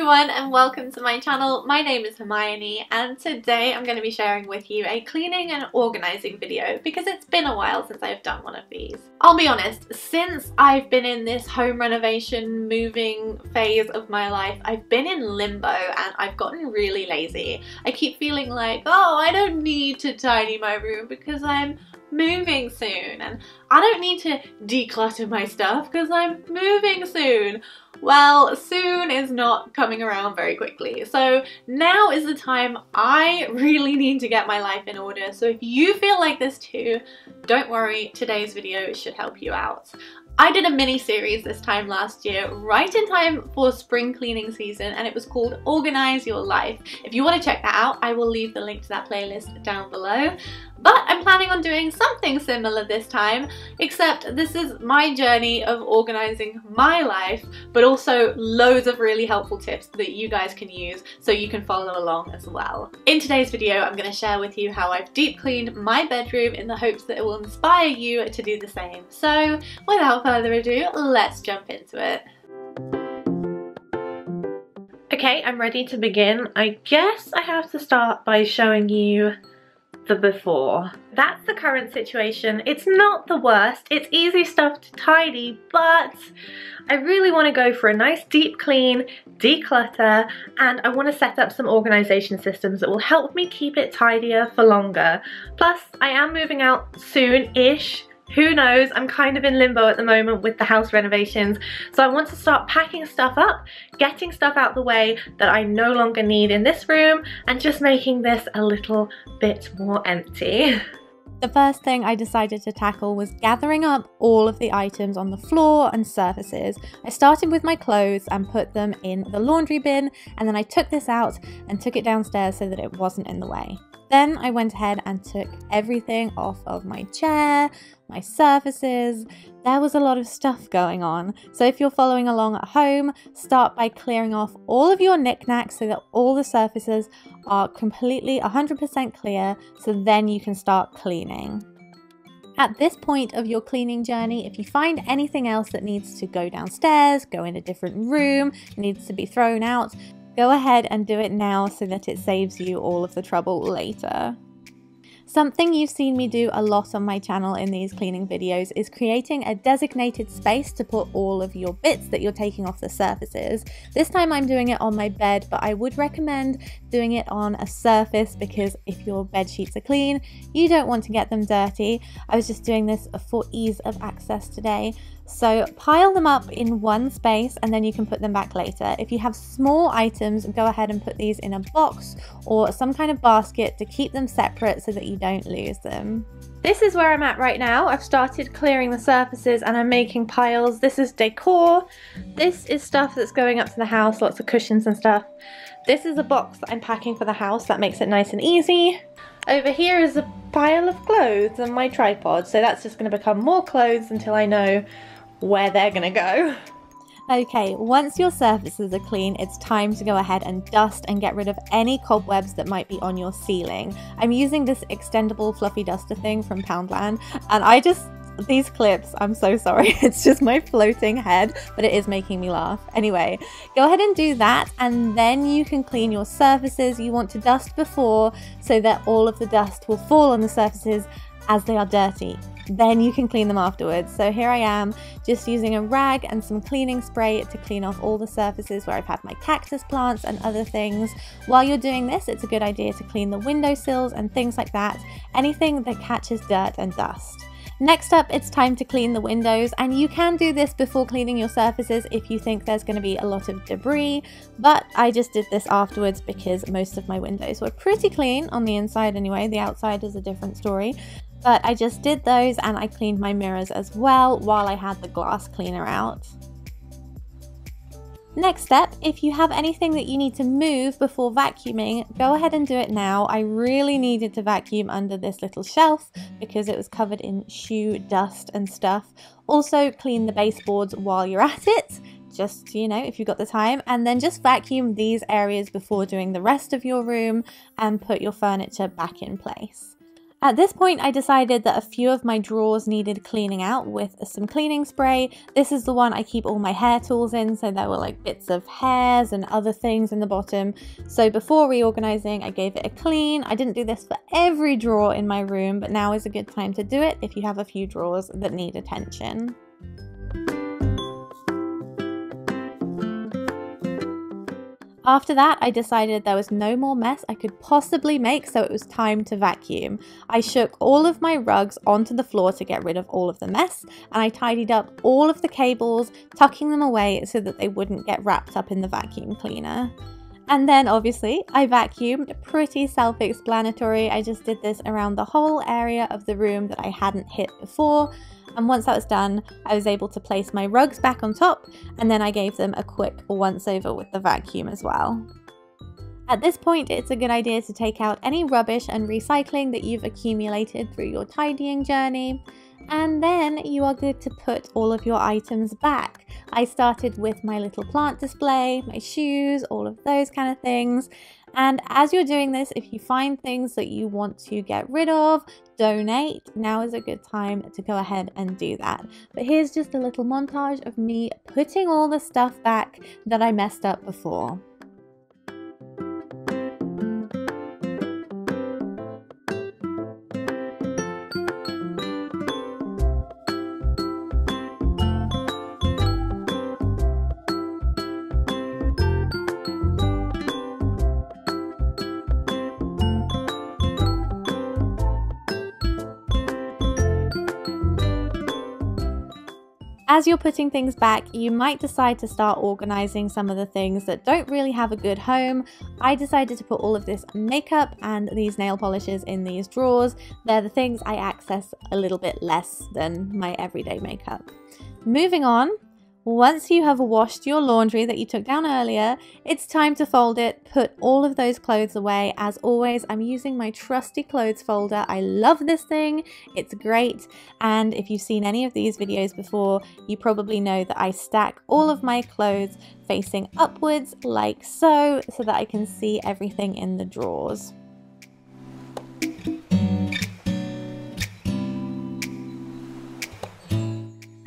everyone and welcome to my channel. My name is Hermione and today I'm going to be sharing with you a cleaning and organising video because it's been a while since I've done one of these. I'll be honest, since I've been in this home renovation moving phase of my life, I've been in limbo and I've gotten really lazy. I keep feeling like, oh, I don't need to tidy my room because I'm moving soon, and I don't need to declutter my stuff because I'm moving soon. Well, soon is not coming around very quickly, so now is the time I really need to get my life in order. So if you feel like this too, don't worry, today's video should help you out. I did a mini series this time last year, right in time for spring cleaning season, and it was called Organize Your Life. If you want to check that out, I will leave the link to that playlist down below. But I'm planning on doing something similar this time, except this is my journey of organizing my life, but also loads of really helpful tips that you guys can use so you can follow along as well. In today's video, I'm going to share with you how I've deep cleaned my bedroom in the hopes that it will inspire you to do the same. So without further ado, let's jump into it. Okay, I'm ready to begin. I guess I have to start by showing you the before. That's the current situation. It's not the worst. It's easy stuff to tidy, but I really want to go for a nice deep clean, declutter, and I want to set up some organization systems that will help me keep it tidier for longer. Plus, I am moving out soon-ish. Who knows? I'm kind of in limbo at the moment with the house renovations, so I want to start packing stuff up, getting stuff out the way that I no longer need in this room, and just making this a little bit more empty. The first thing I decided to tackle was gathering up all of the items on the floor and surfaces. I started with my clothes and put them in the laundry bin, and then I took this out and took it downstairs so that it wasn't in the way. Then I went ahead and took everything off of my chair, my surfaces. There was a lot of stuff going on. So if you're following along at home, start by clearing off all of your knickknacks so that all the surfaces are completely 100% clear, so then you can start cleaning. At this point of your cleaning journey, if you find anything else that needs to go downstairs, go in a different room, needs to be thrown out, go ahead and do it now so that it saves you all of the trouble later. Something you've seen me do a lot on my channel in these cleaning videos is creating a designated space to put all of your bits that you're taking off the surfaces. This time I'm doing it on my bed, but I would recommend doing it on a surface because if your bed sheets are clean, you don't want to get them dirty. I was just doing this for ease of access today. So pile them up in one space and then you can put them back later. If you have small items, go ahead and put these in a box or some kind of basket to keep them separate so that you don't lose them. This is where I'm at right now. I've started clearing the surfaces and I'm making piles. This is decor. This is stuff that's going up to the house, lots of cushions and stuff. This is a box that I'm packing for the house. That makes it nice and easy. Over here is a pile of clothes and my tripod. So that's just going to become more clothes until I know where they're gonna go. Okay, once your surfaces are clean, it's time to go ahead and dust and get rid of any cobwebs that might be on your ceiling. I'm using this extendable fluffy duster thing from Poundland, and these clips, I'm so sorry, it's just my floating head, but it is making me laugh. Anyway, go ahead and do that, and then you can clean your surfaces. You want to dust before so that all of the dust will fall on the surfaces as they are dirty. Then you can clean them afterwards. So here I am just using a rag and some cleaning spray to clean off all the surfaces where I've had my cactus plants and other things. While you're doing this, it's a good idea to clean the windowsills and things like that, anything that catches dirt and dust. Next up, it's time to clean the windows, and you can do this before cleaning your surfaces if you think there's going to be a lot of debris, but I just did this afterwards because most of my windows were pretty clean on the inside anyway. The outside is a different story. But I just did those and I cleaned my mirrors as well while I had the glass cleaner out. Next step, if you have anything that you need to move before vacuuming, go ahead and do it now. I really needed to vacuum under this little shelf because it was covered in shoe dust and stuff. Also clean the baseboards while you're at it, just, you know, if you've got the time, and then just vacuum these areas before doing the rest of your room and put your furniture back in place. At this point, I decided that a few of my drawers needed cleaning out with some cleaning spray. This is the one I keep all my hair tools in, so there were like bits of hairs and other things in the bottom. So before reorganizing, I gave it a clean. I didn't do this for every drawer in my room, but now is a good time to do it if you have a few drawers that need attention. After that, I decided there was no more mess I could possibly make, so it was time to vacuum. I shook all of my rugs onto the floor to get rid of all of the mess, and I tidied up all of the cables, tucking them away so that they wouldn't get wrapped up in the vacuum cleaner. And then obviously I vacuumed, pretty self-explanatory. I just did this around the whole area of the room that I hadn't hit before. And once that was done, I was able to place my rugs back on top, and then I gave them a quick once over with the vacuum as well. At this point, it's a good idea to take out any rubbish and recycling that you've accumulated through your tidying journey. And then you are good to put all of your items back. I started with my little plant display, my shoes, all of those kind of things. And as you're doing this, if you find things that you want to get rid of, donate, now is a good time to go ahead and do that. But here's just a little montage of me putting all the stuff back that I messed up before. As you're putting things back, you might decide to start organizing some of the things that don't really have a good home. I decided to put all of this makeup and these nail polishes in these drawers. They're the things I access a little bit less than my everyday makeup. Moving on. Once you have washed your laundry that you took down earlier, it's time to fold it, put all of those clothes away. As always, I'm using my trusty clothes folder. I love this thing, it's great, and if you've seen any of these videos before, you probably know that I stack all of my clothes facing upwards like so that I can see everything in the drawers.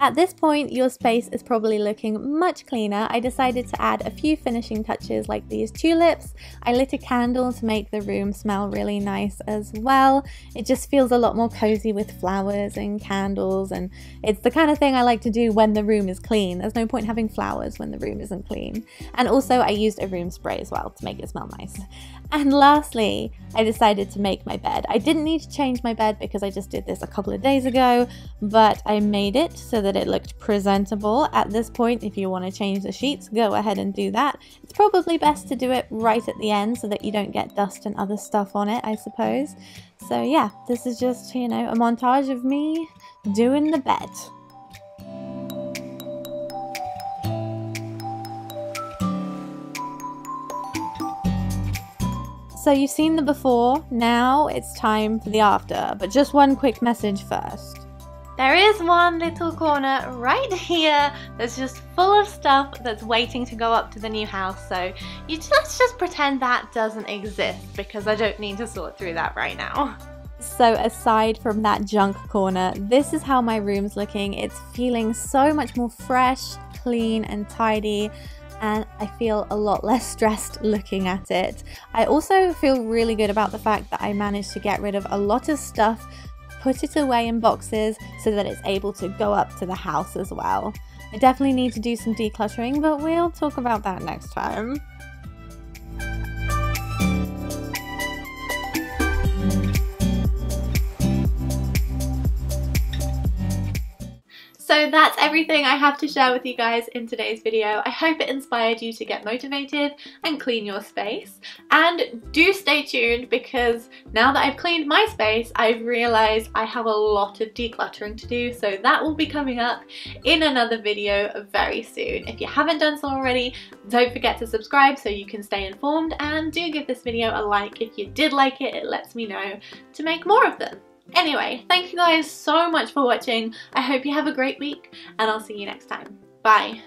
At this point, your space is probably looking much cleaner. I decided to add a few finishing touches like these tulips. I lit a candle to make the room smell really nice as well. It just feels a lot more cozy with flowers and candles, and it's the kind of thing I like to do when the room is clean. There's no point having flowers when the room isn't clean. And also I used a room spray as well to make it smell nice. And lastly, I decided to make my bed. I didn't need to change my bed because I just did this a couple of days ago, but I made it so that it looked presentable. At this point, if you want to change the sheets, go ahead and do that. It's probably best to do it right at the end so that you don't get dust and other stuff on it, I suppose. So yeah, this is just, you know, a montage of me doing the bed. So you've seen the before, now it's time for the after, but just one quick message first. There is one little corner right here that's just full of stuff that's waiting to go up to the new house, so let's just pretend that doesn't exist because I don't need to sort through that right now. So aside from that junk corner, this is how my room's looking. It's feeling so much more fresh, clean and tidy, and I feel a lot less stressed looking at it. I also feel really good about the fact that I managed to get rid of a lot of stuff, put it away in boxes so that it's able to go up to the house as well. I definitely need to do some decluttering, but we'll talk about that next time. So that's everything I have to share with you guys in today's video. I hope it inspired you to get motivated and clean your space. And do stay tuned because now that I've cleaned my space, I've realized I have a lot of decluttering to do. So that will be coming up in another video very soon. If you haven't done so already, don't forget to subscribe so you can stay informed, and do give this video a like if you did like it. It lets me know to make more of them. Anyway, thank you guys so much for watching. I hope you have a great week, and I'll see you next time. Bye.